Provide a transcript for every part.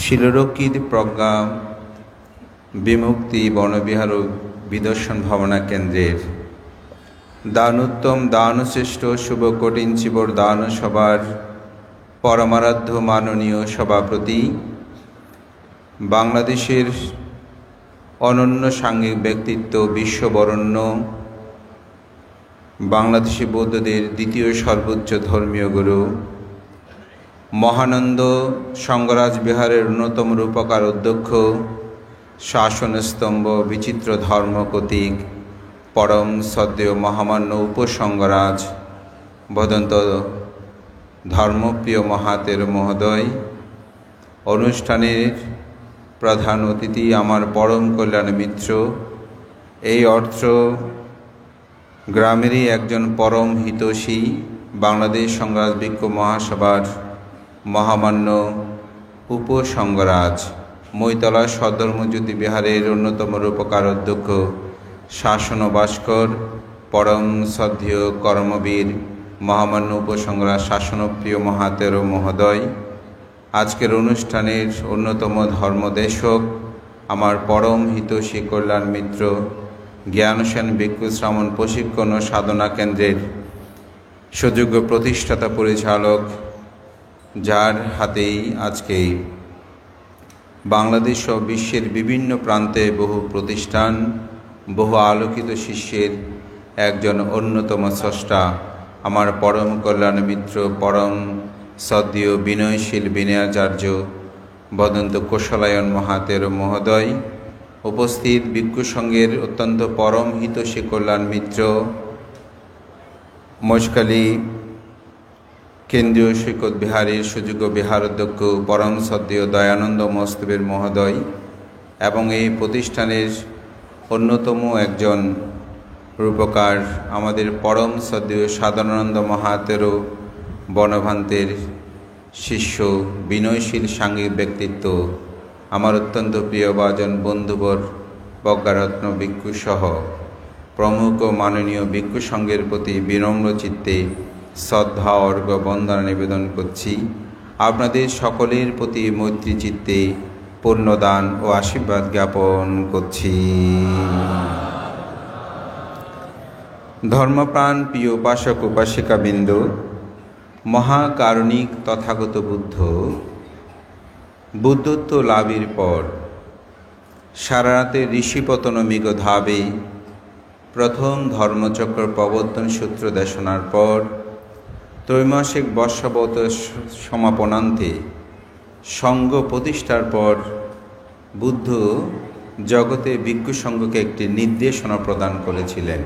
শিলরক্ষিত প্রজ্ঞা বিমুক্তি বনবিহার ও বিদর্শন ভাবনা কেন্দ্রের দানোত্তম দানশ্রেষ্ঠ শুভ কঠিন চিবর দান সভার পরমারাধ্য মাননীয় সভাপতি, বাংলাদেশের অনন্য সাংঘিক ব্যক্তিত্ব, বিশ্ববরণ্য বাংলাদেশি বৌদ্ধদের দ্বিতীয় সর্বোচ্চ ধর্মীয় গুরু, মহানন্দ সঙ্গরাজ বিহারের অন্যতম রূপকার অধ্যক্ষ, শাসনস্তম্ভ, বিচিত্র ধর্ম প্রতীক, পরম শ্রদ্ধেয় মহামান্য উপসঙ্গরাজ ভদন্ত ধর্মপ্রিয় মহাতের মহোদয়, অনুষ্ঠানের প্রধান অতিথি, আমার পরম কল্যাণ মিত্র, এই অর্থ গ্রামেরই একজন পরম হিতৈষী, বাংলাদেশ সংগ্রাজ ভিক্ষু মহাসভার মহামান্য উপসঙ্গরাজ, মৈতলা সদ্ধর্মজ্যোতি বিহারের অন্যতম রূপকার অধ্যক্ষ, শাসন ভাস্কর, পরম শ্রদ্ধেয় কর্মবীর মহামান্য উপসঙ্গরাজ শাসনপ্রিয় মহাতের মহোদয়, আজকের অনুষ্ঠানের অন্যতম ধর্মদেশক, আমার পরম হিতৈষী কল্যাণ মিত্র, জ্ঞানসেন ভিক্ষু শ্রাবণ প্রশিক্ষণ ও সাধনা কেন্দ্রের সুযোগ্য প্রতিষ্ঠাতা পরিচালক, যার হাতেই আজকে বাংলাদেশ ও বিশ্বের বিভিন্ন প্রান্তে বহু প্রতিষ্ঠান, বহু আলোকিত শিষ্যের একজন অন্যতম স্রষ্টা, আমার পরম কল্যাণ মিত্র, পরম শ্রদ্ধেয় বিনয়শীল বিনয়াচার্য বদন্ত কোশলায়ন মহাতের মহোদয়, উপস্থিত ভিক্ষু সংঘের অত্যন্ত পরম হিতৈষী কল্যাণ মিত্র, মহেশখালী কেন্দ্রীয় সৈকত বিহারের সুযোগ্য বিহার অধ্যক্ষ, পরম শ্রদ্ধেয় দয়ানন্দ মস্তবের মহোদয়, এবং এই প্রতিষ্ঠানের অন্যতম একজন রূপকার, আমাদের পরম শ্রদ্ধেয় সাধনানন্দ মহাতেরও বনভান্তের শিষ্য, বিনয়শীল সাংঘিক ব্যক্তিত্ব, আমার অত্যন্ত প্রিয়ভাজন বন্ধুবর প্রজ্ঞারত্ন ভিক্ষু সহ প্রমুখ মাননীয় ভিক্ষু সংঘের প্রতি বিনম্র চিত্তে শ্রদ্ধা অর্ঘ্য বন্দনা নিবেদন করছি। আপনাদের সকলের প্রতি মৈত্রী চিত্তে পুণ্যদান ও আশীর্বাদ জ্ঞাপন করছি। ধর্মপ্রাণ প্রিয় উপাসক উপাসিকাবৃন্দ, মহাকারণিক তথাগত বুদ্ধত্ব লাভের পর সারারাতে ঋষিপতনমিগ ধাবে প্রথম ধর্মচক্র প্রবর্তন সূত্র দেশনার পর ত্রৈমাসিক বর্ষাবত সমাপনান্তে সঙ্ঘ প্রতিষ্ঠার পর বুদ্ধ জগতে ভিক্ষু সংঘকে একটি নির্দেশনা প্রদান করেছিলেন।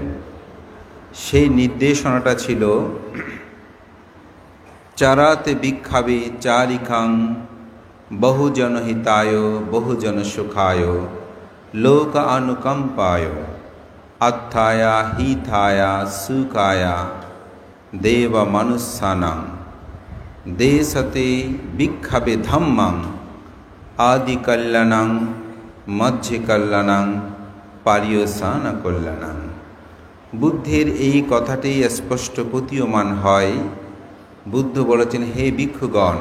সেই নির্দেশনাটা ছিল, চারাতে ভিক্ষাবে চারিকাং বহুজন হিতায় বহুজন সুখায় লোক অনুকম্পায় আত্থায়া হিতায়া সুখায়া দেব মনুষ্যানাং দেশতে ভিক্ষাবে ধম্মাং আদি কল্যাণাং মধ্যে কল্যাণাং পারিয়সান কল্যাণাং। বুদ্ধের এই কথাটি স্পষ্ট প্রতীয়মান হয়। বুদ্ধ বলেছেন, হে ভিক্ষুগণ,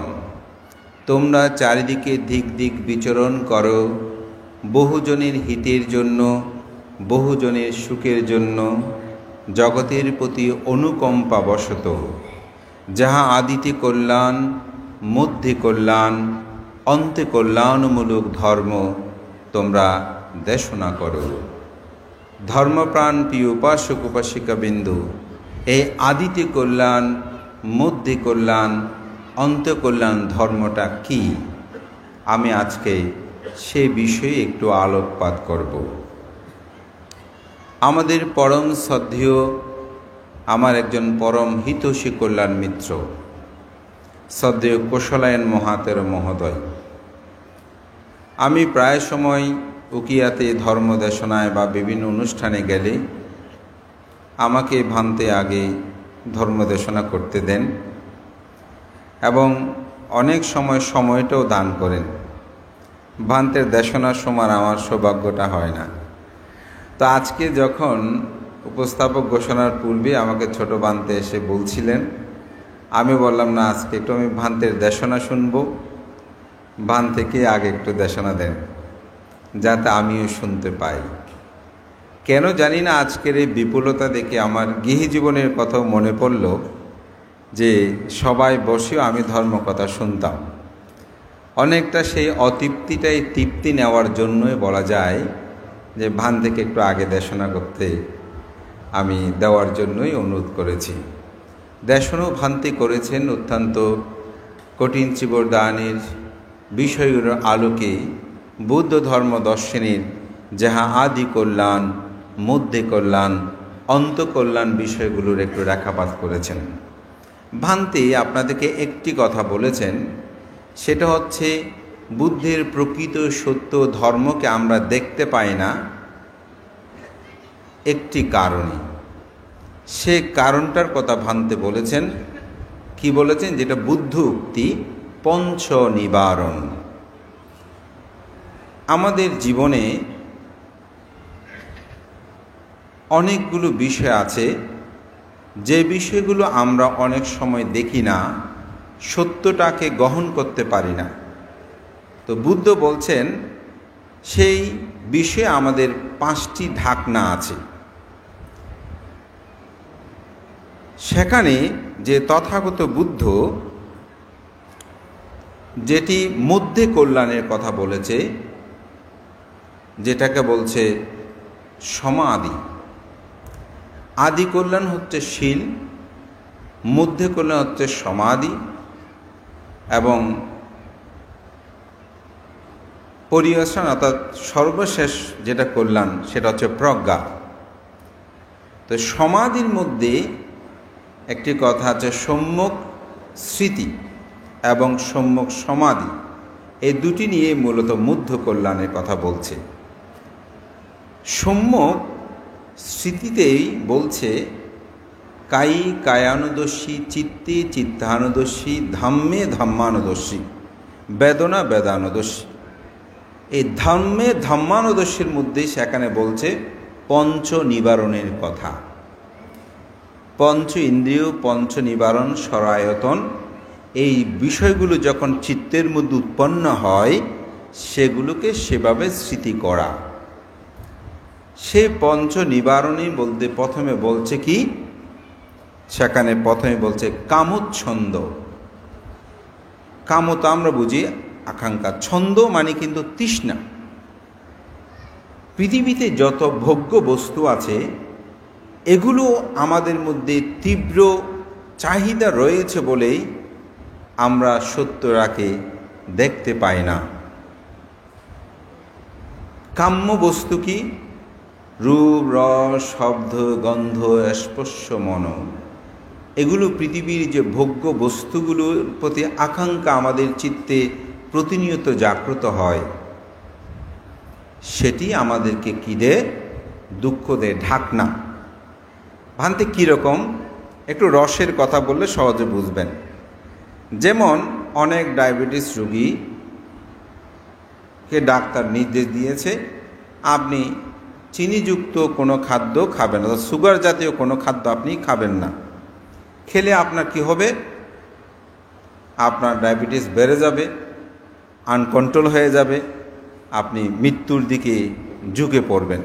তোমরা চারিদিকে দিক দিক বিচরণ করো, বহুজনের হিতের জন্য, বহুজনের সুখের জন্য, জগতের প্রতি অনুকম্পা বশত, যাহা আদিতে কল্যাণ, মধ্যে কল্যাণ, অন্তে কল্যাণমূলক ধর্ম তোমরা দেশনা করো। ধর্মপ্রাণ প্রিয় উপাসক উপাসিকাবৃন্দ, এই আদিতে কল্যাণ, মধ্যে কল্যাণ, অন্তে কল্যাণ ধর্মটা কি? আমি আজকে সে বিষয়ে একটু আলোকপাত করব। আমাদের পরম শ্রদ্ধেয়, আমার একজন পরম হিতৈষী কল্যাণ মিত্র, শ্রদ্ধেয় কোশলায়ন মহাতের মহোদয়, আমি প্রায় সময় উকিয়াতে ধর্মদেশনায় বা বিভিন্ন অনুষ্ঠানে গেলে আমাকে ভান্তে আগে ধর্মদেশনা করতে দেন এবং অনেক সময় সময়টাও দান করেন। ভান্তের দেশনার সময় আমার সৌভাগ্যটা হয় না। তো আজকে যখন উপস্থাপক ঘোষণার পূর্বে আমাকে ছোট ভান্তে এসে বলছিলেন, আমি বললাম, না, আজকে একটু আমি ভান্তের দেশনা শুনব, ভান থেকে আগে একটু দেশনা দেন, যাতে আমিও শুনতে পাই। কেন জানি না আজকের এই বিপুলতা দেখে আমার গৃহী জীবনের কথাও মনে পড়ল, যে সবাই বসেও আমি ধর্মকথা শুনতাম। অনেকটা সেই অতৃপ্তিটাই তৃপ্তি নেওয়ার জন্যই বলা যায় যে ভান থেকে একটু আগে দেশনা করতে আমি দেওয়ার জন্যই অনুরোধ করেছি। দেশনও ভান্তি করেছেন অত্যন্ত কঠিন চিবরদানের বিষয়গুলোর আলোকে বুদ্ধ ধর্ম দর্শনের যাহা আদি কল্যাণ, মধ্যে কল্যাণ, অন্ত কল্যাণ বিষয়গুলোর একটু রেখাপাত করেছেন। ভান্তি আপনাদেরকে একটি কথা বলেছেন, সেটা হচ্ছে বুদ্ধের প্রকৃত সত্য ধর্মকে আমরা দেখতে পাই না একটি কারণে। সে কারণটার কথা ভান্তে বলেছেন। কি বলেছেন? যেটা বুদ্ধ উক্তি, পঞ্চ নিবারণ। আমাদের জীবনে অনেকগুলো বিষয় আছে, যে বিষয়গুলো আমরা অনেক সময় দেখি না, সত্যটাকে গ্রহণ করতে পারি না। তো বুদ্ধ বলছেন সেই বিষয়ে আমাদের 5টি ঢাকনা আছে। সেখানে যে তথাগত বুদ্ধ যেটি মধ্যে কল্যাণের কথা বলেছে, যেটাকে বলছে সমাধি। আদি কল্যাণ হচ্ছে শীল, মধ্যে কল্যাণ হচ্ছে সমাধি, এবং পরিবেশন অর্থাৎ সর্বশেষ যেটা কল্যাণ সেটা হচ্ছে প্রজ্ঞা। তো সমাধির মধ্যে একটি কথা আছে সম্যক স্মৃতি এবং সম্যক সমাধি, এই দুটি নিয়ে মূলত মধ্য কল্যাণের কথা বলছে। সম্যক স্মৃতিতেই বলছে কায়ী কায়ানুদর্শী, চিত্তে চিত্তানুদর্শী, ধাম্মে ধাম্মানুদর্শী, বেদনা বেদানুদর্শী। এই ধাম্মে ধাম্মানুদর্শীর মধ্যেই সেখানে বলছে পঞ্চ নিবারণের কথা। পঞ্চ ইন্দ্রিয়, পঞ্চ নিবারণ, সরায়তন, এই বিষয়গুলো যখন চিত্তের মধ্যে উৎপন্ন হয় সেগুলোকে সেভাবে স্মৃতি করা। সে পঞ্চ নিবারণী বলতে প্রথমে বলছে কি? সেখানে প্রথমে বলছে কামোচ্ছন্দ। কাম তো আমরা বুঝি আকাঙ্ক্ষা, ছন্দ মানে কিন্তু তৃষ্ণা। পৃথিবীতে যত ভোগ্য বস্তু আছে এগুলো আমাদের মধ্যে তীব্র চাহিদা রয়েছে বলেই আমরা সত্যটাকে দেখতে পাই না। কাম্য বস্তু কি? রূপ, রস, শব্দ, গন্ধ, স্পর্শ, মন। এগুলো পৃথিবীর যে ভোগ্য বস্তুগুলোর প্রতি আকাঙ্ক্ষা আমাদের চিত্তে প্রতিনিয়ত জাগ্রত হয়, সেটি আমাদেরকে কি দেয়? দুঃখ দেয়, ঢাকনা। ভান্তি কীরকম? একটু রসের কথা বললে সহজে বুঝবেন। যেমন অনেক ডায়াবেটিস রোগীকে ডাক্তার নির্দেশ দিয়েছে আপনি চিনিযুক্ত কোনো খাদ্য খাবেন না, সুগার জাতীয় কোনো খাদ্য আপনি খাবেন না। খেলে আপনার কি হবে? আপনার ডায়াবেটিস বেড়ে যাবে, আনকন্ট্রোল হয়ে যাবে, আপনি মৃত্যুর দিকে ঝুঁকে পড়বেন।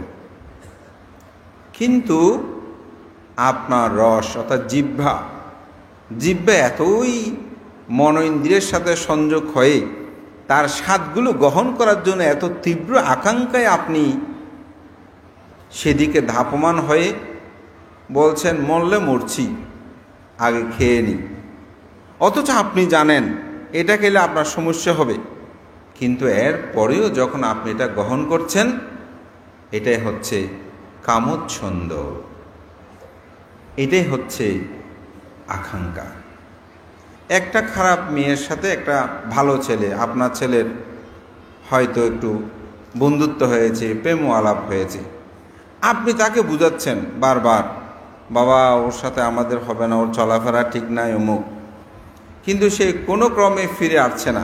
কিন্তু আপনার রস অর্থাৎ জিহ্বা এতই মন ইন্দ্রিয়ের সাথে সংযোগ হয়ে তার স্বাদগুলো গ্রহণ করার জন্য এত তীব্র আকাঙ্ক্ষায় আপনি সেদিকে ধাপমান হয়ে বলছেন মরলে মরছি, আগে খেয়ে নিই। অথচ আপনি জানেন এটা খেলে আপনার সমস্যা হবে, কিন্তু এর পরেও যখন আপনি এটা গ্রহণ করছেন, এটাই হচ্ছে কামোচ্ছন্দ, এটাই হচ্ছে আকাঙ্ক্ষা। একটা খারাপ মেয়ের সাথে একটা ভালো ছেলে, আপনার ছেলের হয়তো একটু বন্ধুত্ব হয়েছে, প্রেম আলাপ হয়েছে, আপনি তাকে বুঝাচ্ছেন বারবার, বাবা ওর সাথে আমাদের হবে না, ওর চলাফেরা ঠিক নাই, অমুক। কিন্তু সে কোনো ক্রমে ফিরে আসছে না,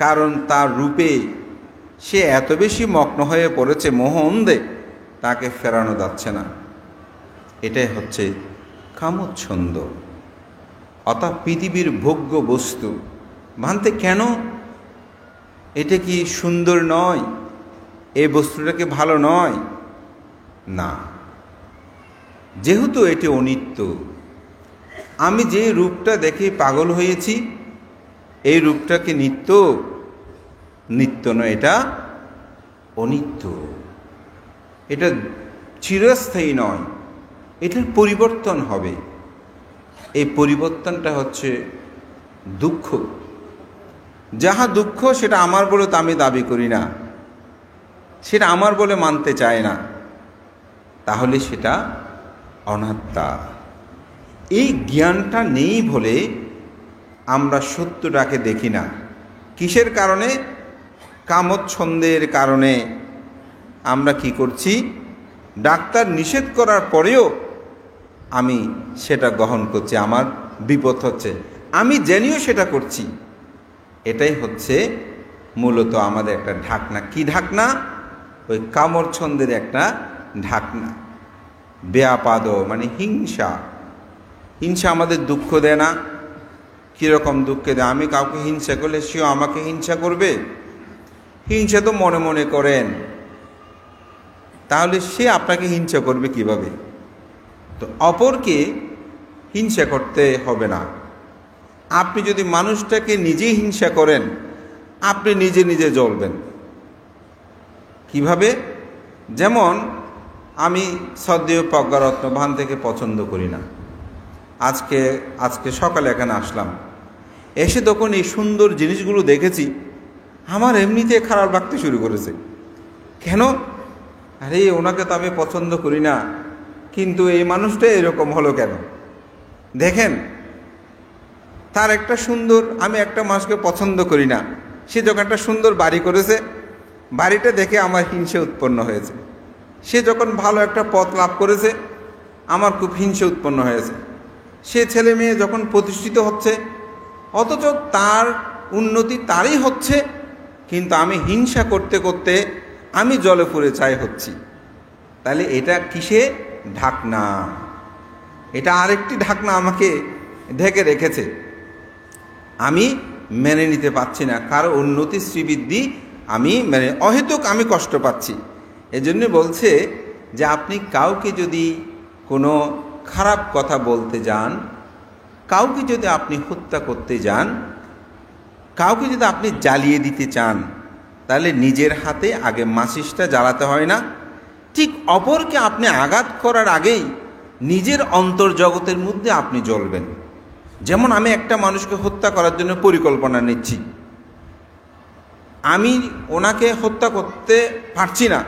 কারণ তার রূপে সে এত বেশি মগ্ন হয়ে পড়েছে, মোহ অন্ধে, তাকে ফেরানো যাচ্ছে না। এটাই হচ্ছে কামোচ্ছন্দ, অর্থাৎ পৃথিবীর ভোগ্য বস্তু। ভান্তে কেন এটা কি সুন্দর নয়? এই বস্তুটা কি ভালো নয়? না, যেহেতু এটি অনিত্য, আমি যে রূপটা দেখে পাগল হয়েছি এই রূপটা কি নিত্য? নিত্য নয়, এটা অনিত্য। এটা চিরস্থায়ী নয়, এটার পরিবর্তন হবে। এই পরিবর্তনটা হচ্ছে দুঃখ। যাহা দুঃখ সেটা আমার বলে তো আমি দাবি করি না, সেটা আমার বলে মানতে চায় না, তাহলে সেটা অনাত্মা। এই জ্ঞানটা নেই বলে আমরা সত্যটাকে দেখি না। কিসের কারণে? কামচ্ছন্দের কারণে আমরা কি করছি? ডাক্তার নিষেধ করার পরেও আমি সেটা গ্রহণ করছি, আমার বিপদ হচ্ছে, আমি জেনেও সেটা করছি। এটাই হচ্ছে মূলত আমাদের একটা ঢাকনা। কি ঢাকনা? ওই কামচ্ছন্দের একটা ঢাকনা। ব্যাপাদ মানে হিংসা। হিংসা আমাদের দুঃখ দেয় না? কীরকম দুঃখ দেয়? আমি কাউকে হিংসা করলে সেও আমাকে হিংসা করবে। হিংসা তো মনে মনে করেন, তাহলে সে আপনাকে হিংসা করবে কিভাবে? তো অপরকে হিংসা করতে হবে না। আপনি যদি মানুষটাকে নিজেই হিংসা করেন, আপনি নিজে নিজে জ্বলবেন। কিভাবে? যেমন আমি শ্রদ্ধেয় প্রজ্ঞারত্ন ভান থেকে পছন্দ করি না। আজকে সকালে এখানে আসলাম, এসে তখন এই সুন্দর জিনিসগুলো দেখেছি, আমার এমনিতে খারাপ লাগতে শুরু করেছে। কেন? আরে ওনাকে তো আমি পছন্দ করি না, কিন্তু এই মানুষটা এরকম হলো কেন? দেখেন, তার একটা সুন্দর, আমি একটা মানুষকে পছন্দ করি না, সে যখন একটা সুন্দর বাড়ি করেছে, বাড়িটা দেখে আমার হিংসা উৎপন্ন হয়েছে। সে যখন ভালো একটা পথ লাভ করেছে, আমার খুব হিংসা উৎপন্ন হয়েছে। সে ছেলে মেয়ে যখন প্রতিষ্ঠিত হচ্ছে, অথচ তার উন্নতি তারই হচ্ছে, কিন্তু আমি হিংসা করতে করতে আমি জলে পুড়ে ছাই হচ্ছি। তাহলে এটা কিসে? ঢাকনা। এটা আরেকটি ঢাকনা আমাকে ঢেকে রেখেছে। আমি মেনে নিতে পারছি না, কারো উন্নতি শ্রীবৃদ্ধি আমি অহেতুক আমি কষ্ট পাচ্ছি। এজন্য বলছে যে আপনি কাউকে যদি কোনো খারাপ কথা বলতে যান, কাউকে যদি আপনি হত্যা করতে যান, কাউকে যদি আপনি জ্বালিয়ে দিতে চান, তাহলে নিজের হাতে আগে মাচিসটা জ্বালাতে হয় না? ঠিক অপরকে আপনি আঘাত করার আগেই নিজের অন্তর্জগতের মধ্যে আপনি জ্বলবেন। যেমন আমি একটা মানুষকে হত্যা করার জন্য পরিকল্পনা নিচ্ছি, আমি ওনাকে হত্যা করতে পারছি না,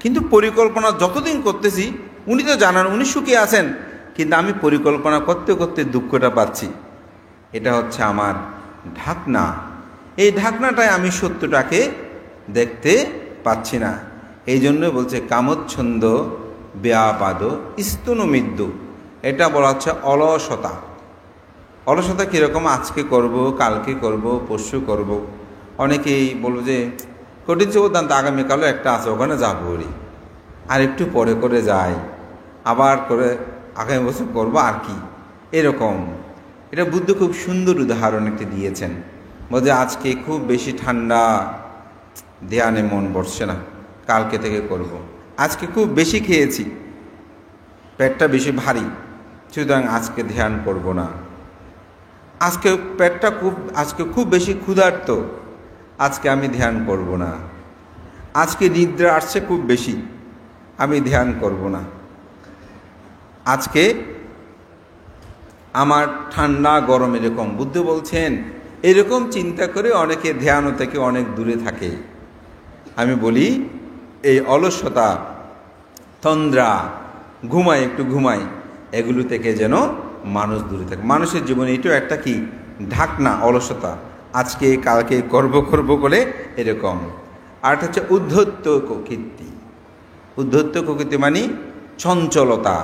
কিন্তু পরিকল্পনা যতদিন করতেছি, উনি তো জানান উনি সুখে আছেন, কিন্তু আমি পরিকল্পনা করতে করতে দুঃখটা পাচ্ছি। এটা হচ্ছে আমার ঢাকনা। এই ঢাকনাটায় আমি সত্যটাকে দেখতে পাচ্ছি না। এই জন্য বলছে কামচ্ছন্দ ব্যাপাদ স্তনুমিদ্যু। এটা বলা হচ্ছে অলসতা। অলসতা কীরকম? আজকে করব, কালকে করব, পরশু করব। অনেকেই বলবো যে কঠিন চৌদান্ত আগামীকালও একটা আছে, ওখানে যাবো, আর একটু পরে করে যাই, আবার করে আগামী বছর করবো আর কি, এরকম। এটা বুদ্ধ খুব সুন্দর উদাহরণ একটি দিয়েছেন। বলছে আজকে খুব বেশি ঠান্ডা, ধ্যানে মন বসছে না, কালকে থেকে করব। আজকে খুব বেশি খেয়েছি, পেটটা বেশি ভারী, সুতরাং আজকে ধ্যান করব না। আজকে খুব বেশি ক্ষুধার্ত, আজকে আমি ধ্যান করব না। আজকে নিদ্রা আসছে খুব বেশি, আমি ধ্যান করব না। আজকে আমার ঠান্ডা গরম এরকম। বুদ্ধ বলছেন এরকম চিন্তা করে অনেকে ধ্যান থেকে অনেক দূরে থাকে। আমি বলি এই অলসতা, তন্দ্রা, একটু ঘুমাই, এগুলো থেকে যেন মানুষ দূরে থাকে। মানুষের জীবনে এটাও একটা কি ঢাকনা, অলসতা। আজকে কালকে করব করে এরকম। আর হচ্ছে উদ্ধত্ত প্রকৃতি। উদ্ধত্ত প্রকৃতি মানে চঞ্চলতা,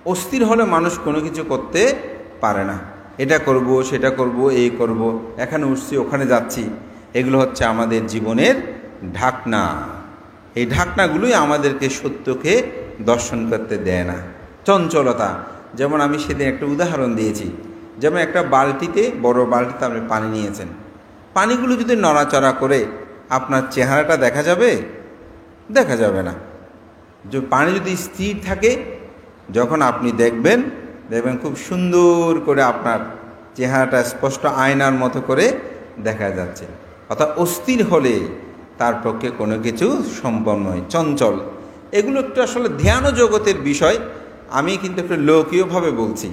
অস্থির হলে মানুষ কোনো কিছু করতে পারে না। এটা করব, সেটা করব, এই করব, এখানে উঠছি, ওখানে যাচ্ছি, এগুলো হচ্ছে আমাদের জীবনের ঢাকনা। এই ঢাকনাগুলোই আমাদেরকে সত্যকে দর্শন করতে দেয় না। চঞ্চলতা, যেমন আমি সেদিন একটা উদাহরণ দিয়েছি, যেমন একটা বালতিতে, বড় বালতিতে আপনি পানি নিয়েছেন, পানিগুলো যদি নড়াচড়া করে আপনার চেহারাটা দেখা যাবে? দেখা যাবে না। যে পানি যদি স্থির থাকে, যখন আপনি দেখবেন খুব সুন্দর করে আপনার চেহারাটা স্পষ্ট আয়নার মতো করে দেখা যাচ্ছে। অর্থাৎ অস্থির হলে তার পক্ষে কোনো কিছু সম্ভব নয়, চঞ্চল। এগুলো একটু আসলে ধ্যান জগতের বিষয়, আমি কিন্তু একটু লৌকিকভাবে বলছি,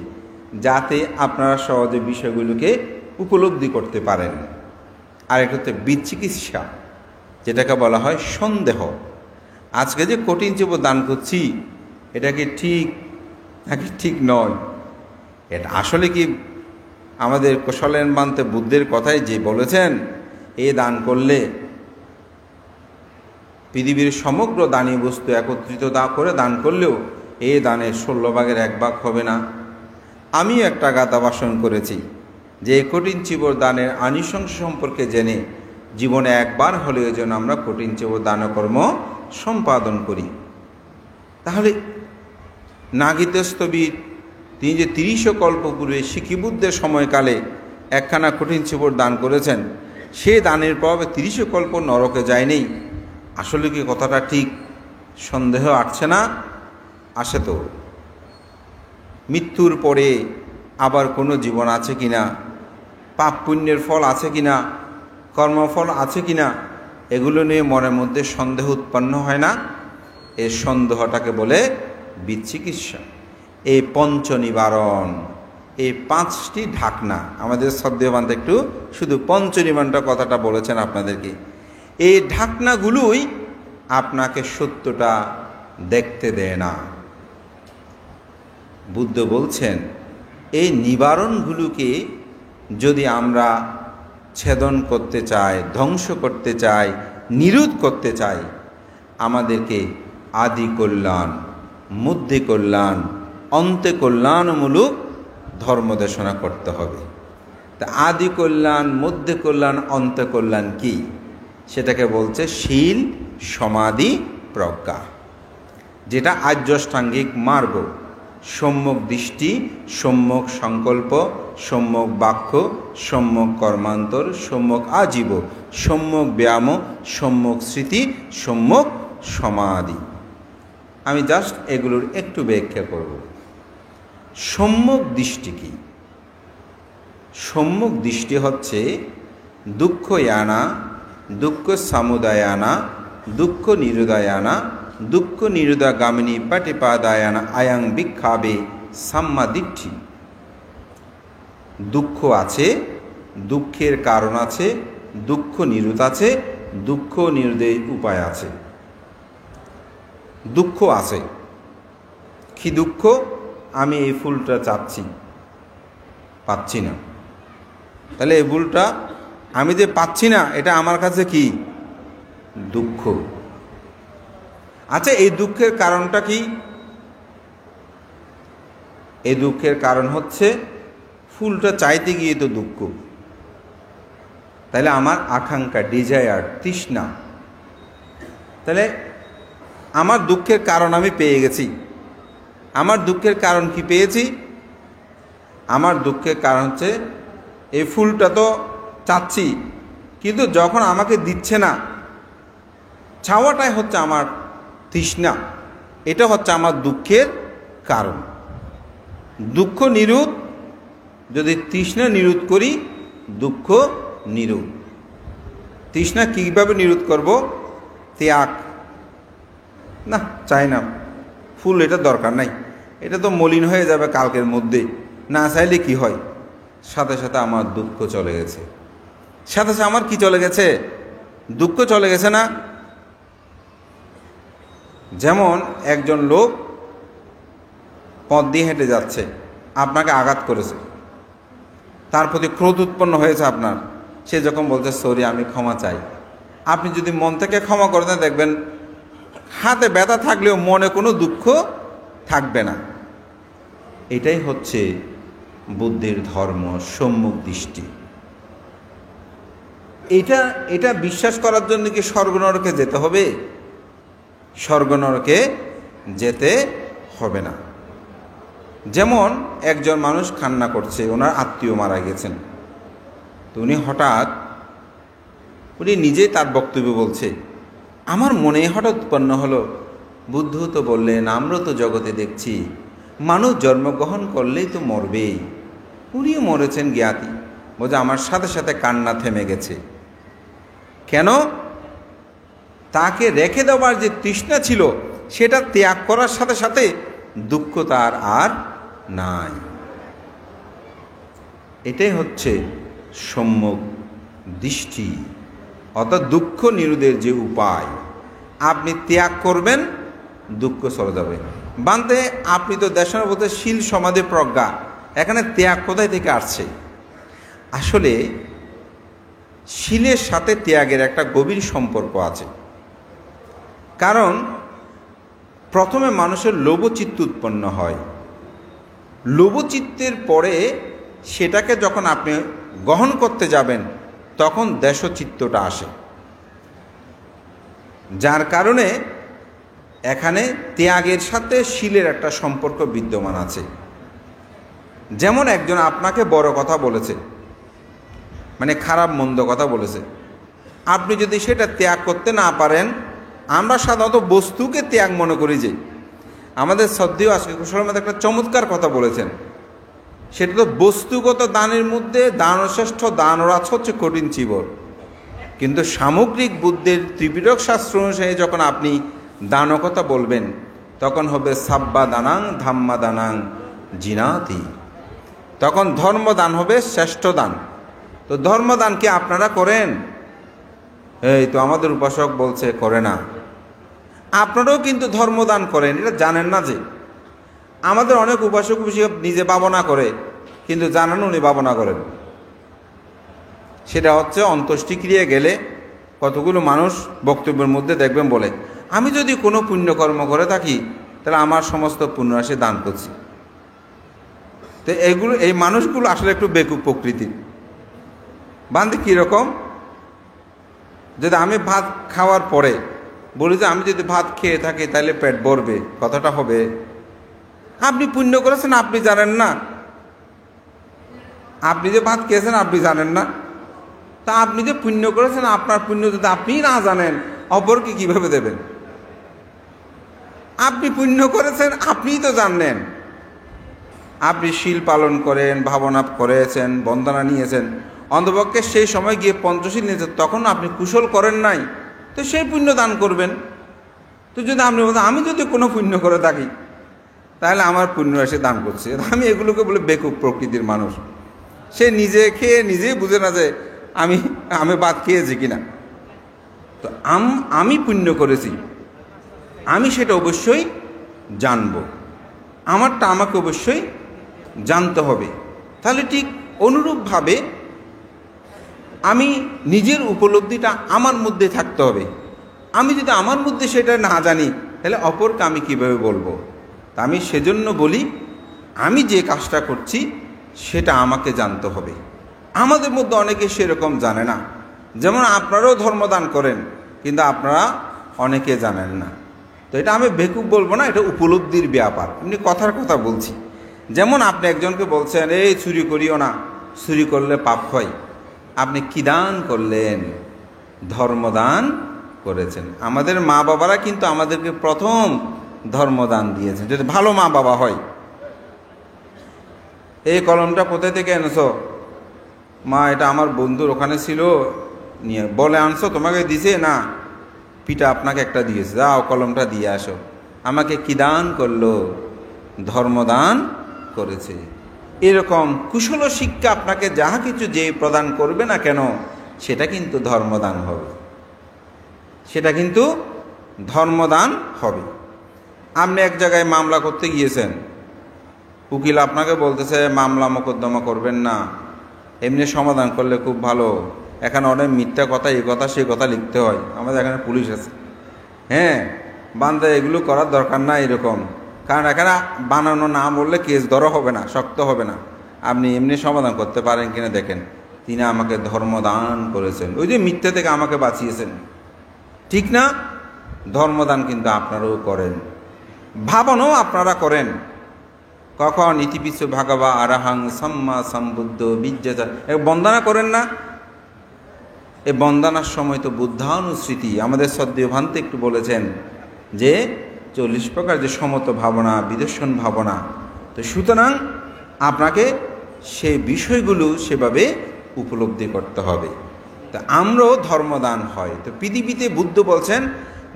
যাতে আপনারা সহজে বিষয়গুলোকে উপলব্ধি করতে পারেন। আর এটা হচ্ছে বিচিকিৎসা, যেটাকে বলা হয় সন্দেহ। আজকে যে কঠিন জীব দান করছি, এটা কি ঠিক নাকি ঠিক নয়? এটা আসলে কি আমাদের কোশলেন মানতে বুদ্ধের কথাই যে বলেছেন, এ দান করলে পৃথিবীর সমগ্র দানী বস্তু একত্রিত করে দান করলেও এই দানের 16 ভাগের 1 ভাগ হবে না। আমিও একটা গাথা ভাষণ করেছি যে কঠিন চিবর দানের আনিশংস সম্পর্কে জেনে জীবনে একবার হলেও যেন আমরা কঠিন চিবর দানকর্ম সম্পাদন করি। তাহলে নাগিতস্তবিদ তিনি যে 30 কল্প পূর্বে শিখিবুদ্ধের সময়কালে একখানা কঠিন চিবর দান করেছেন, সে দানের প্রভাবে 30 কল্প নরকে যায়নি। আসলে কি কথাটা ঠিক? সন্দেহ আসছে না? আসে তো। মৃত্যুর পরে আবার কোনো জীবন আছে কিনা, পাপ পুণ্যের ফল আছে কিনা, কর্মফল আছে কিনা, এগুলো নিয়ে মনের মধ্যে সন্দেহ উৎপন্ন হয় না? এই সন্দেহটাকে বলে বিচিকিৎসা। এই পঞ্চ নিবারণ, এই 5টি ঢাকনা, আমাদের শ্রদ্ধেয়বান একটু শুধু পঞ্চ নিবারণটা কথাটা বলেছেন আপনাদেরকে। এই ঢাকনাগুলোই আপনাকে সত্যটা দেখতে দেয় না। বুদ্ধ বলছেন এই নিবারণগুলোকে যদি আমরা ছেদন করতে চাই, ধ্বংস করতে চাই, নিরোধ করতে চাই, আমাদেরকে আদি কল্যাণ, মধ্যে কল্যাণ, অন্তে কল্যাণমূলক ধর্ম দেশনা করতে হবে। তা আদি কল্যাণ, মধ্যে কল্যাণ, অন্তে কল্যাণ কি? সেটাকে বলছে শীল, সমাধি, প্রজ্ঞা, যেটা আর্যাষ্টাঙ্গিক মার্গ। সম্যক দৃষ্টি, সম্যক সংকল্প, সম্যক বাক্য, সম্যক কর্মান্তর, সম্যক আজীব, সম্যক ব্যায়াম, সম্যক স্মৃতি, সম্যক সমাধি। আমি জাস্ট এগুলোর একটু ব্যাখ্যা করব। সম্যক দৃষ্টি কি? সম্যক দৃষ্টি হচ্ছে দুঃখ ইয়ানা, দুঃখ সমুদায়ানা, দুঃখ নিরোধায়ানা, দুঃখ নিরোধাগামিনী পাটিপাদায়ানা আয়াং বিক্ষাবে সাম্মা দিঠি। দুঃখ আছে, দুঃখের কারণ আছে, দুঃখ নিরোধ আছে, দুঃখ নিরোধের উপায় আছে। দুঃখ আছে। কি দুঃখ? আমি এই ফুলটা চাচ্ছি, পাচ্ছি না। তাহলে এই ফুলটা আমি যে পাচ্ছি না, এটা আমার কাছে কি? দুঃখ। আচ্ছা, এই দুঃখের কারণটা কি? এই দুঃখের কারণ হচ্ছে ফুলটা চাইতে গিয়ে তো দুঃখ। তাহলে আমার আকাঙ্ক্ষা, ডিজায়ার, তৃষ্ণা। তাহলে আমার দুঃখের কারণ আমি পেয়ে গেছি। আমার দুঃখের কারণ কি পেয়েছি? আমার দুঃখের কারণ হচ্ছে এই ফুলটা তো চাচ্ছি, কিন্তু যখন আমাকে দিচ্ছে না, চাওয়াটাই হচ্ছে আমার তৃষ্ণা। এটা হচ্ছে আমার দুঃখের কারণ। দুঃখ নিরোধ, যদি তৃষ্ণা নিরোধ করি, দুঃখ নিরোধ। তৃষ্ণা কীভাবে নিরোধ করব? ত্যাগ। না, চাই না ফুল, এটা দরকার নাই, এটা তো মলিন হয়ে যাবে কালকের মধ্যে, না চাইলে কি হয়? সাথে সাথে আমার দুঃখ চলে গেছে। সাথে সাথে আমার কি চলে গেছে? দুঃখ চলে গেছে না? যেমন একজন লোক পথ দিয়ে হেঁটে যাচ্ছে, আপনাকে আঘাত করেছে, তার প্রতি ক্রোধ উৎপন্ন হয়েছে আপনার। সে যখন বলছে সরি, আমি ক্ষমা চাই, আপনি যদি মন থেকে ক্ষমা করে দেন, দেখবেন হাতে ব্যথা থাকলেও মনে কোনো দুঃখ থাকবে না। এটাই হচ্ছে বুদ্ধের ধর্ম, সম্যক দৃষ্টি। এটা বিশ্বাস করার জন্য কি স্বর্গনরকে যেতে হবে? স্বর্গনরকে যেতে হবে না। যেমন একজন মানুষ কান্না করছে, ওনার আত্মীয় মারা গেছেন, তো উনি হঠাৎ উনি নিজেই তার বক্তব্য বলছে, আমার মনে হঠাৎ উৎপন্ন হলো, বুদ্ধ তো বললেন আমরা তো জগতে দেখছি মানুষ জন্মগ্রহণ করলেই তো মরবেই, উনিও মরেছেন জ্ঞাতি। বলছে আমার সাথে সাথে কান্না থেমে গেছে। কেন? তাকে রেখে দেওয়ার যে তৃষ্ণা ছিল সেটা ত্যাগ করার সাথে সাথে দুঃখ তার আর নাই। এটাই হচ্ছে সম্যক দৃষ্টি, অর্থাৎ দুঃখ নিরোধের যে উপায়। আপনি ত্যাগ করবেন, দুঃখ চলে যাবে। বান্ধে আপনি তো দেশের বলতে শীল সমাধি প্রজ্ঞা, এখানে ত্যাগ কোথায় থেকে আসছে? আসলে শীলের সাথে ত্যাগের একটা গভীর সম্পর্ক আছে। কারণ প্রথমে মানুষের লোভচিত্ত উৎপন্ন হয়, লোভচিত্তের পরে সেটাকে যখন আপনি গ্রহণ করতে যাবেন তখন দেশচিত্তটা আসে, যার কারণে এখানে ত্যাগের সাথে শীলের একটা সম্পর্ক বিদ্যমান আছে। যেমন একজন আপনাকে বড় কথা বলেছে, মানে খারাপ মন্দ কথা বলেছে, আপনি যদি সেটা ত্যাগ করতে না পারেন, আমরা সাধারণত বস্তুকে ত্যাগ মনে করি। যে আমাদের শ্রদ্ধেয় আজকে কুশলের মধ্যে একটা চমৎকার কথা বলেছেন, সেটা তো বস্তুগত দানের মধ্যে দানশ্রেষ্ঠ দানরাজ হচ্ছে কঠিন চিবর। কিন্তু সামগ্রিক বুদ্ধের ত্রিপিটক শাস্ত্র অনুসারে যখন আপনি দানও কথা বলবেন তখন হবে সাব্বা দানাং ধাম্মা দানাং জিনাতি, তখন ধর্মদান হবে শ্রেষ্ঠ দান। তো ধর্মদান কি আপনারা করেন? এই তো আমাদের উপাসক বলছে করে না। আপনারাও কিন্তু ধর্মদান করেন, এটা জানেন না। যে আমাদের অনেক উপাসক নিজে ভাবনা করে, কিন্তু জানেন উনি ভাবনা করেন। সেটা হচ্ছে অন্ত্যেষ্টিক্রিয়া গেলে কতগুলো মানুষ বক্তব্যের মধ্যে দেখবেন বলে, আমি যদি কোনো পুণ্যকর্ম করে থাকি তাহলে আমার সমস্ত পুণ্যরাশি দান করছি। তো এই মানুষগুলো আসলে একটু বেকুব প্রকৃতির। বান্ধে কীরকম? যদি আমি ভাত খাওয়ার পরে বলি যে আমি যদি ভাত খেয়ে থাকি তাহলে পেট ভরবে, কথাটা হবে? আপনি পুণ্য করেছেন, আপনি জানেন না? আপনি যে ভাত খেয়েছেন আপনি জানেন না? তা আপনি যে পুণ্য করেছেন, আপনার পুণ্য যদি আপনি না জানেন, অপরকে কিভাবে দেবেন? আপনি পুণ্য করেছেন, আপনিই তো জানেন। আপনি শীল পালন করেন, ভাবনা করেছেন, বন্দনা নিয়েছেন, অন্তপক্ষে সেই সময় গিয়ে পঞ্চশীল নিয়েছেন, তখন আপনি কুশল করেন নাই, তো সেই পুণ্য দান করবেন। তো যদি আপনি বলেন আমি যদি কোনো পুণ্য করে থাকি তাহলে আমার পুণ্য এসে দান করছে, আমি এগুলোকে বলে বেকুব প্রকৃতির মানুষ। সে নিজে খেয়ে নিজেই বুঝে না যে আমি ভাত খেয়েছি কিনা। তো আমি পুণ্য করেছি, আমি সেটা অবশ্যই জানব, আমারটা আমাকে অবশ্যই জানতে হবে। তাহলে ঠিক অনুরূপভাবে আমি নিজের উপলব্ধিটা আমার মধ্যে থাকতে হবে। আমি যদি আমার মধ্যে সেটা না জানি তাহলে অপরকে আমি কীভাবে বলবো? তা আমি সেজন্য বলি, আমি যে কাজটা করছি সেটা আমাকে জানতে হবে। আমাদের মধ্যে অনেকে সেরকম জানে না। যেমন আপনারাও ধর্মদান করেন, কিন্তু আপনারা অনেকে জানেন না। তো এটা আমি বেকুব বলবো না, এটা উপলব্ধির ব্যাপার। এমনি কথার কথা বলছি। যেমন আপনি একজনকে বলছেন এই চুরি করিও না, চুরি করলে পাপ হয়। আপনি কি দান করলেন? ধর্মদান করেছেন। আমাদের মা বাবারা কিন্তু আমাদেরকে প্রথম ধর্মদান দিয়েছেন, যদি ভালো মা বাবা হয়। এই কলমটা কোথায় থেকে এনেছো? মা এটা আমার বন্ধুর ওখানে ছিল, নিয়ে বলে আনছো, তোমাকে দিছে না? পিতা আপনাকে একটা দিয়েছে, যাও কলমটা দিয়ে আসো। আমাকে কি দান করলো? ধর্মদান করেছে। এরকম কুশল শিক্ষা আপনাকে যাহা কিছু যে প্রদান করবে না কেন সেটা কিন্তু ধর্মদান হবে, সেটা কিন্তু ধর্মদান হবে। আপনি এক জায়গায় মামলা করতে গিয়েছেন, উকিল আপনাকে বলতেছে মামলা মোকদ্দমা করবেন না, এমনি সমাধান করলে খুব ভালো। এখানে অনেক মিথ্যা কথা, এই কথা সেই কথা লিখতে হয়, আমাদের এখানে পুলিশ আছে। হ্যাঁ, বান্ধে এগুলো করার দরকার না এরকম, কারণ এখানে বানানো না বললে কেস ধরা হবে না, শক্ত হবে না। আপনি এমনি সমাধান করতে পারেন কিনা দেখেন। তিনি আমাকে ধর্মদান করেছেন, ওই যে মিথ্যা থেকে আমাকে বাঁচিয়েছেন, ঠিক না? ধর্মদান কিন্তু আপনারাও করেন, ভাবনাও আপনারা করেন। কখন ইতিপিছু ভাগবা, আরাহাং, সম্মা, সম্বুদ্ধ, বিজ্ঞতা, বন্দনা করেন না? এই বন্দানার সময় তো বুদ্ধানুস্মৃতি আমাদের শ্রদ্ধেয় ভান্তে একটু বলেছেন যে 40 প্রকার যে সমত ভাবনা, বিদর্শন ভাবনা, তো সুতরাং আপনাকে সেই বিষয়গুলো সেভাবে উপলব্ধি করতে হবে। তা আমরাও ধর্মদান হয়, তো পৃথিবীতে বুদ্ধ বলছেন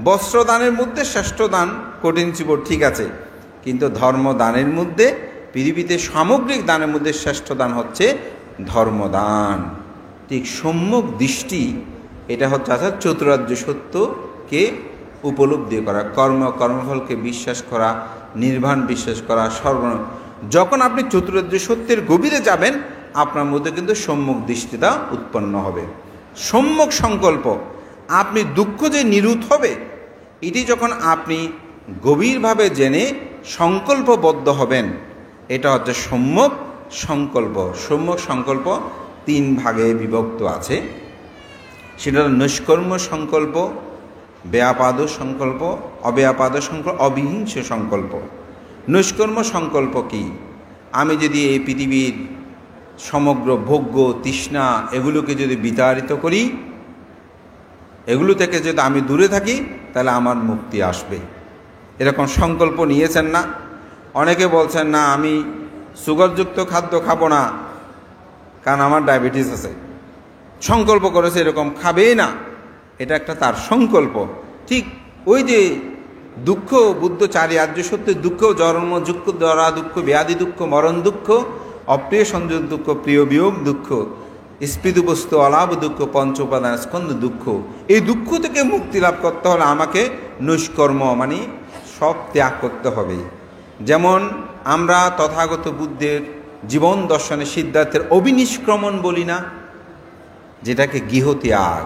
বস্ত্রদানের মধ্যে শ্রেষ্ঠ দান কঠিন চিবর, ঠিক আছে, কিন্তু ধর্মদানের মধ্যে, পৃথিবীতে সামগ্রিক দানের মধ্যে শ্রেষ্ঠ দান হচ্ছে ধর্মদান। ঠিক সম্যক দৃষ্টি, এটা হচ্ছে অর্থাৎ চতুরার্য সত্যকে উপলব্ধি করা, কর্মফলকে বিশ্বাস করা, নির্বাণ বিশ্বাস করা, যখন আপনি চতুরার্য সত্যের গভীরে যাবেন আপনার মধ্যে কিন্তু সম্যক দৃষ্টিটা উৎপন্ন হবে। সম্যক সংকল্প, আপনি দুঃখ যে নিরূত হবে এটি যখন আপনি গভীরভাবে জেনে সংকল্পবদ্ধ হবেন, এটা হচ্ছে সম্যক সংকল্প। সম্যক সংকল্প 3 ভাগে বিভক্ত আছে, সেটা হল নিষ্কর্ম সংকল্প, ব্যাপাদ সংকল্প, অব্যাপাদ সংকল্প, অবিহিংস সংকল্প। নিষ্কর্ম সংকল্প কি? আমি যদি এই পৃথিবীর সমগ্র ভোগ্য তৃষ্ণা এগুলোকে যদি বিতাড়িত করি, এগুলো থেকে যদি আমি দূরে থাকি, তাহলে আমার মুক্তি আসবে, এরকম সংকল্প নিয়েছেন না? অনেকে বলছেন না আমি সুগারযুক্ত খাদ্য খাবো না কারণ আমার ডায়াবেটিস আছে, সংকল্প করেছে এরকম খাবেই না, এটা একটা তার সংকল্প। ঠিক ওই যে দুঃখ, বুদ্ধ 4 আর্য সত্যের দুঃখ, জন্ম দুঃখ, জরা দুঃখ, ব্যাধি দুঃখ, মরণ দুঃখ, অপ্রিয় সংযোগ দুঃখ, প্রিয় বিয়োগ দুঃখ, স্পৃত বস্তু অলাভ দুঃখ, পঞ্চ উপাদান স্কন্ধ দুঃখ, এই দুঃখ থেকে মুক্তি লাভ করতে হলে আমাকে নিষ্কর্ম মানে সব ত্যাগ করতে হবে। যেমন আমরা তথাগত বুদ্ধের জীবন দর্শনে সিদ্ধার্থের অবিনিষ্ক্রমণ বলি না, যেটাকে গৃহত্যাগ,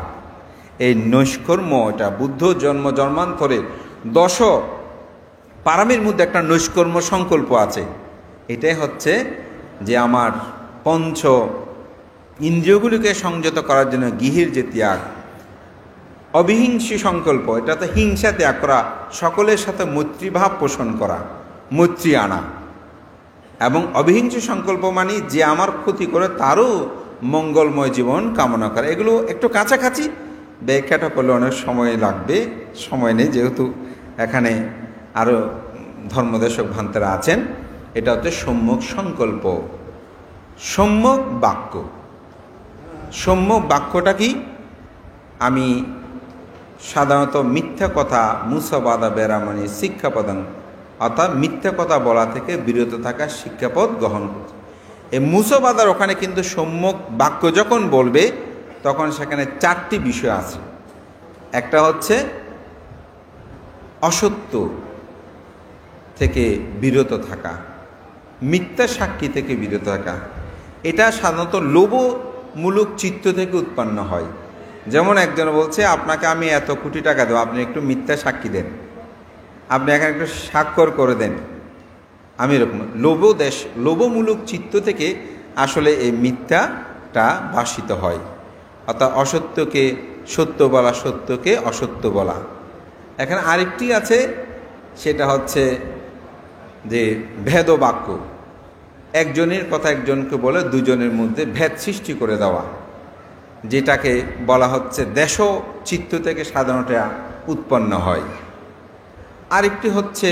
এই নৈষ্কর্ম, এটা বুদ্ধ জন্মান্তরে 10 পারামির মধ্যে একটা নৈষ্কর্ম সংকল্প আছে। এটাই হচ্ছে যে আমার পঞ্চ ইন্দ্রিয়গুলিকে সংযত করার জন্য গৃহের যে ত্যাগ। অবিহিংসী সংকল্প, এটা তো হিংসা ত্যাগ করা, সকলের সাথে মৈত্রীভাব পোষণ করা, মৈত্রী আনা। এবং অবিহিংস সংকল্প মানে যে আমার ক্ষতি করে তারও মঙ্গলময় জীবন কামনা করা। এগুলো একটু কাছাকাছি, ব্যাখ্যাটা করলে অনেক সময় লাগবে, সময় নেই যেহেতু এখানে আরও ধর্মদেশক ভান্তেরা আছেন। এটা হচ্ছে সম্যক সংকল্প। সম্যক বাক্য, সম্যক বাক্যটা কি? আমি সাধারণত মিথ্যা কথা মুসাবাদা বেরামানি শিক্ষাপদান, অর্থাৎ মিথ্যা কথা বলা থেকে বিরত থাকার শিক্ষাপদ গ্রহণ করছে। এই মুসাবাদার ওখানে কিন্তু সম্যক বাক্য যখন বলবে তখন সেখানে 4টি বিষয় আছে। একটা হচ্ছে অসত্য থেকে বিরত থাকা, মিথ্যা সাক্ষী থেকে বিরত থাকা। এটা সাধারণত লোভমূলক চিত্ত থেকে উৎপন্ন হয়। যেমন একজন বলছে আপনাকে আমি এত কোটি টাকা দেবো, আপনি একটু মিথ্যা সাক্ষী দেন, আপনি এখানে একটু স্বাক্ষর করে দেন, আমি এরকম লোভমূলক চিত্ত থেকে আসলে এই মিথ্যাটা ভাসিত হয়। অর্থাৎ অসত্যকে সত্য বলা, সত্যকে অসত্য বলা। এখানে আরেকটি আছে, সেটা হচ্ছে যে ভেদ বাক্য, একজনের কথা একজনকে বলে দুজনের মধ্যে ভেদ সৃষ্টি করে দেওয়া, যেটাকে বলা হচ্ছে দেশ চিত্ত থেকে সাধারণত উৎপন্ন হয়। আরেকটি হচ্ছে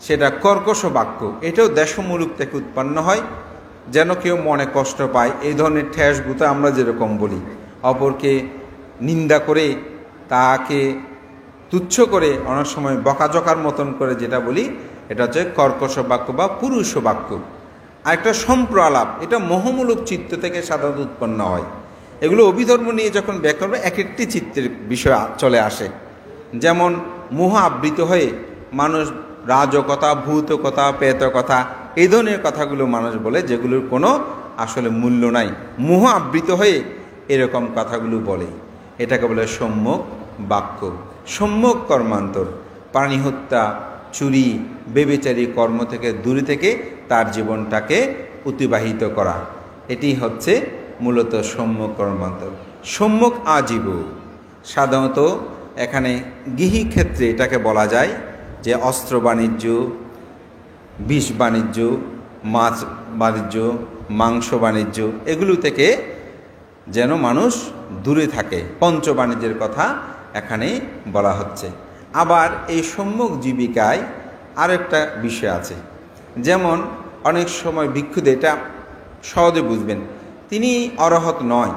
সেটা কর্কশ বাক্য, এটাও দেশমূলক থেকে উৎপন্ন হয়, যেন কেউ মনে কষ্ট পায়, এই ধরনের ঠেস গুঁতো আমরা যেরকম বলি, অপরকে নিন্দা করে তাকে তুচ্ছ করে অনেক সময় বকাঝকার মতন করে যেটা বলি, এটা হচ্ছে কর্কশ বাক্য বা পুরুষ বাক্য। আরেকটা সম্প্রলাপ, এটা মোহমূলক চিত্ত থেকে সাধারণত উৎপন্ন হয়। এগুলো অভিধর্ম নিয়ে যখন ব্যাখ্যা করবে এক একটি চিত্রের বিষয় চলে আসে। যেমন মোহ আবৃত হয়ে মানুষ রাজকথা, ভূত কথা, প্রেত কথা, এই ধরনের কথাগুলো মানুষ বলে, যেগুলোর কোনো আসলে মূল্য নাই, মোহ আবৃত হয়ে এরকম কথাগুলো বলে, এটাকে বলে সম্যক বাক্য। সম্যক কর্মান্তর, প্রাণী হত্যা, চুরি, বেবিচারী কর্ম থেকে দূরে থেকে তার জীবনটাকে অতিবাহিত করা, এটি হচ্ছে মূলত সম্যক কর্মান্তর। সম্যক আজীব, সাধারণত এখানে গৃহী ক্ষেত্রে এটাকে বলা যায় যে অস্ত্র বাণিজ্য, বিষ বাণিজ্য, মাছ বাণিজ্য, মাংস বাণিজ্য, এগুলো থেকে যেন মানুষ দূরে থাকে। পঞ্চবাণিজ্যের কথা এখানে বলা হচ্ছে। আবার এই সম্যক জীবিকায় আরেকটা বিষয় আছে, যেমন অনেক সময় ভিক্ষুদের, এটা সহজে বুঝবেন, তিনি অরহত নয়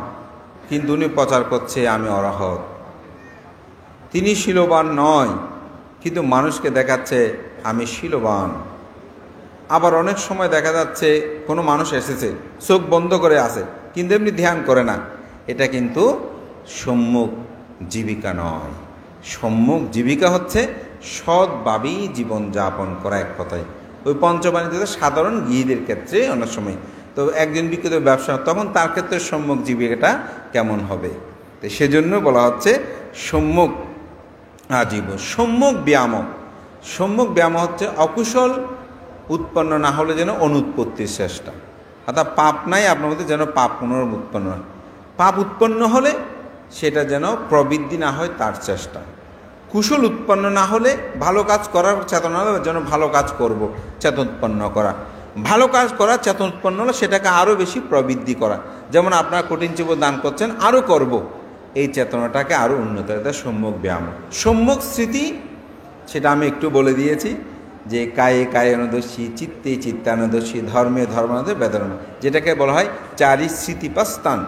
কিন্তু উনি প্রচার করছে আমি অরহত। তিনি শীলবান নয় কিন্তু মানুষকে দেখাচ্ছে আমি শীলবান। আবার অনেক সময় দেখা যাচ্ছে কোনো মানুষ এসেছে, চোখ বন্ধ করে আছে কিন্তু এমনি ধ্যান করে না, এটা কিন্তু সম্যক জীবিকা নয়। সম্যক জীবিকা হচ্ছে সৎভাবেই জীবনযাপন করা, এক কথায়। ওই পঞ্চবাণিজ্য সাধারণ গৃহীদের ক্ষেত্রে অনেক সময়, তো একজন বিখ্যাত ব্যবসা, তখন তার ক্ষেত্রে সম্যক জীবিকাটা কেমন হবে, তো সেজন্য বলা হচ্ছে সম্যক আজীবন। সম্যক ব্যায়াম, সম্যক ব্যায়াম হচ্ছে অকুশল উৎপন্ন না হলে যেন অনুৎপত্তির চেষ্টা, অর্থাৎ পাপ নাই আপনার মধ্যে যেন পাপ পুনরুৎপন্ন হয়, পাপ উৎপন্ন হলে সেটা যেন প্রবৃদ্ধি না হয় তার চেষ্টা। কুশল উৎপন্ন না হলে ভালো কাজ করার চেতনা যেন ভালো কাজ করব, চেতন উৎপন্ন করা, ভালো কাজ করা চেতন উৎপন্ন হলে সেটাকে আরও বেশি প্রবৃদ্ধি করা। যেমন আপনারা কঠিন চিব দান করছেন, আরও করব, এই চেতনাটাকে আরও উন্নত, এটা সম্যক ব্যায়াম। সম্যক স্মৃতি, সেটা আমি একটু বলে দিয়েছি, যে কায়ে কায়ানুদর্শী, চিত্তে চিত্তানুদর্শী, ধর্মে ধর্মানুদর্শী, বেদনা, যেটাকে বলা হয় চারি স্মৃতিপাস্তান।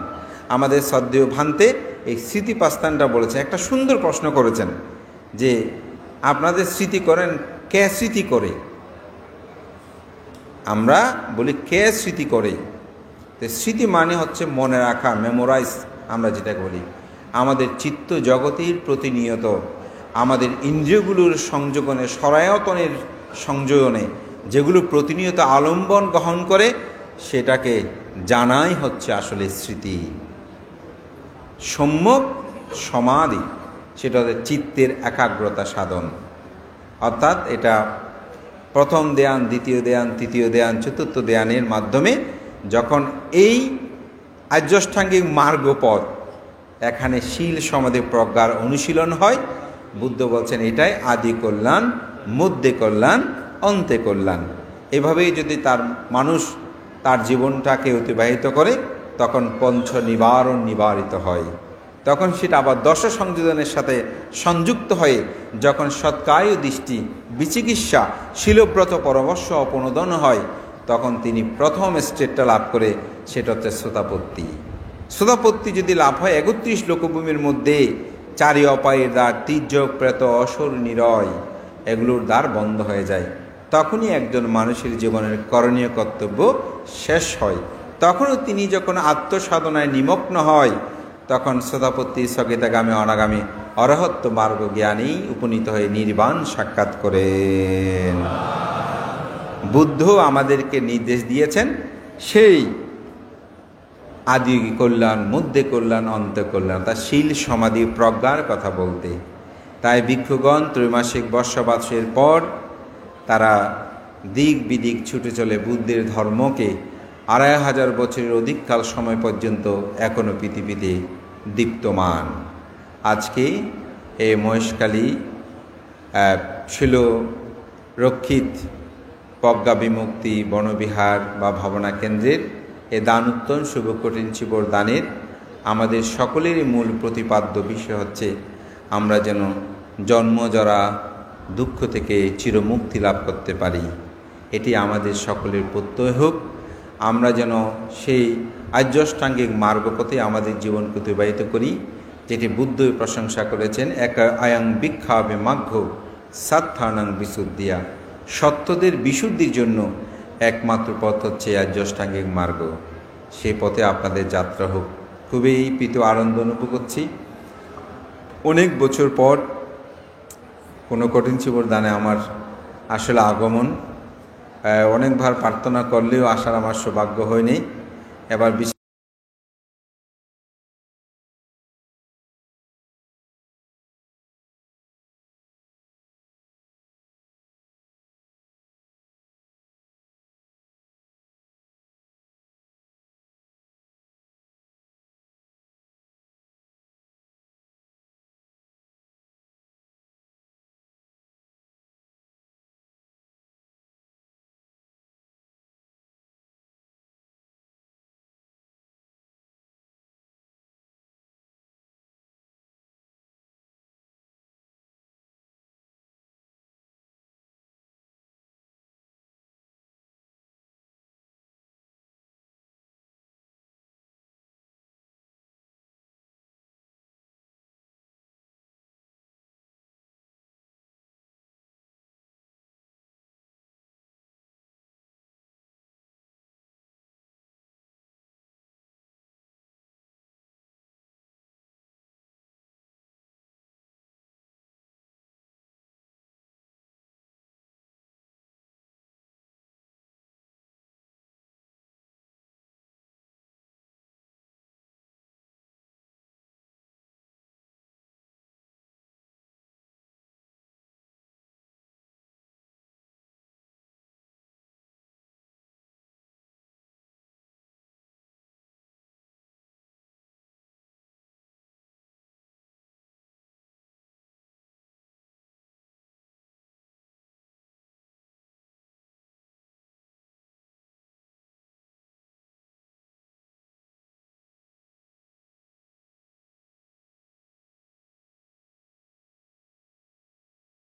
আমাদের শ্রদ্ধেয় ভান্তে এই স্মৃতিপাস্তানটা বলেছে। একটা সুন্দর প্রশ্ন করেছেন যে আপনাদের স্মৃতি করেন, কে স্মৃতি করে? আমরা বলি কে স্মৃতি করে। তো স্মৃতি মানে হচ্ছে মনে রাখা, মেমোরাইজ আমরা যেটা বলি। আমাদের চিত্ত জগতের প্রতিনিয়ত আমাদের ইন্দ্রিয়গুলোর সংযোগনে, সরায়তনের সংযোজনে যেগুলো প্রতিনিয়ত আলম্বন গ্রহণ করে, সেটাকে জানাই হচ্ছে আসলে স্মৃতি। সম্যক সমাধি, সেটা হচ্ছে চিত্তের একাগ্রতা সাধন। অর্থাৎ এটা প্রথম ধ্যান, দ্বিতীয় ধ্যান, তৃতীয় ধ্যান, চতুর্থ ধ্যানের মাধ্যমে যখন এই আর্যাষ্টাঙ্গিক মার্গপথ, এখানে শীল সমাধি প্রজ্ঞার অনুশীলন হয়, বুদ্ধ বলছেন এটাই আদি কল্যাণ, মধ্যে কল্যাণ, অন্তে কল্যাণ। এভাবেই যদি তার মানুষ তার জীবনটাকে অতিবাহিত করে, তখন পঞ্চ নিবারণ নিবারিত হয়। তখন সেটা আবার দশ সংযোজনের সাথে সংযুক্ত হয়ে যখন সৎকায় দৃষ্টি, বিচিকিৎসা, শীলব্রত পরমর্শ অপনোদন হয়, তখন তিনি প্রথম স্টেটটা লাভ করে, সেটা হচ্ছে শ্রোতাপত্তি। শ্রোতাপত্তি যদি লাভ হয়, ৩১ লোকভূমির মধ্যে চারি অপায়ের দ্বার, তীর্যক, প্রেত, অসুর, নিরয়, এগুলোর দ্বার বন্ধ হয়ে যায়। তখনই একজন মানুষের জীবনের করণীয় কর্তব্য শেষ হয়। তখনও তিনি যখন আত্মসাধনায় নিমগ্ন হয়, তখন শ্রোতাপত্তি স্থগিতাগামী অনাগামী অরহত্ব মার্গ জ্ঞানী উপনীত হয়ে নির্বাণ সাক্ষাৎ করেন। বুদ্ধ আমাদেরকে নির্দেশ দিয়েছেন সেই আদি কল্যাণ, মধ্যে কল্যাণ, অন্ত কল্যাণ, তার শীল সমাধি প্রজ্ঞার কথা বলতে। তাই ভিক্ষুগণ ত্রৈমাসিক বর্ষবাসের পর তারা দিক বিদিক ছুটে চলে বুদ্ধের ধর্মকে ২৫০০ বছরের অধিককাল সময় পর্যন্ত এখনও পৃথিবীতে দীপ্তমান। আজকে এই মহেশখালী শিল রক্ষিত প্রজ্ঞা বিমুক্তি বনবিহার বা ভাবনা কেন্দ্রের এ দান উত্তম শুভ কঠিন শিবর দানের আমাদের সকলেরই মূল প্রতিপাদ্য বিষয় হচ্ছে আমরা যেন জন্মজরা দুঃখ থেকে চিরমুক্তি লাভ করতে পারি। এটি আমাদের সকলের প্রত্যয় হোক। আমরা যেন সেই আর্যাষ্টাঙ্গিক মার্গপথে আমাদের জীবনকে অতিবাহিত করি, যেটি বুদ্ধই প্রশংসা করেছেন, এক আয়াং বিক্ষাবে মাঘ্য সাত্থানাং বিশুদ্ধিয়া। সত্যদের বিশুদ্ধির জন্য একমাত্র পথ হচ্ছে আর্যাষ্টাঙ্গিক মার্গ। সেই পথে আপনাদের যাত্রা হোক। খুবই প্রীত আনন্দ অনুভব করছি। অনেক বছর পর কোনো কঠিন শিবর দানে আমার আসলে আগমন, অনেকবার প্রার্থনা করলেও আসার আমার সৌভাগ্য হয়নি। এবার বিশেষ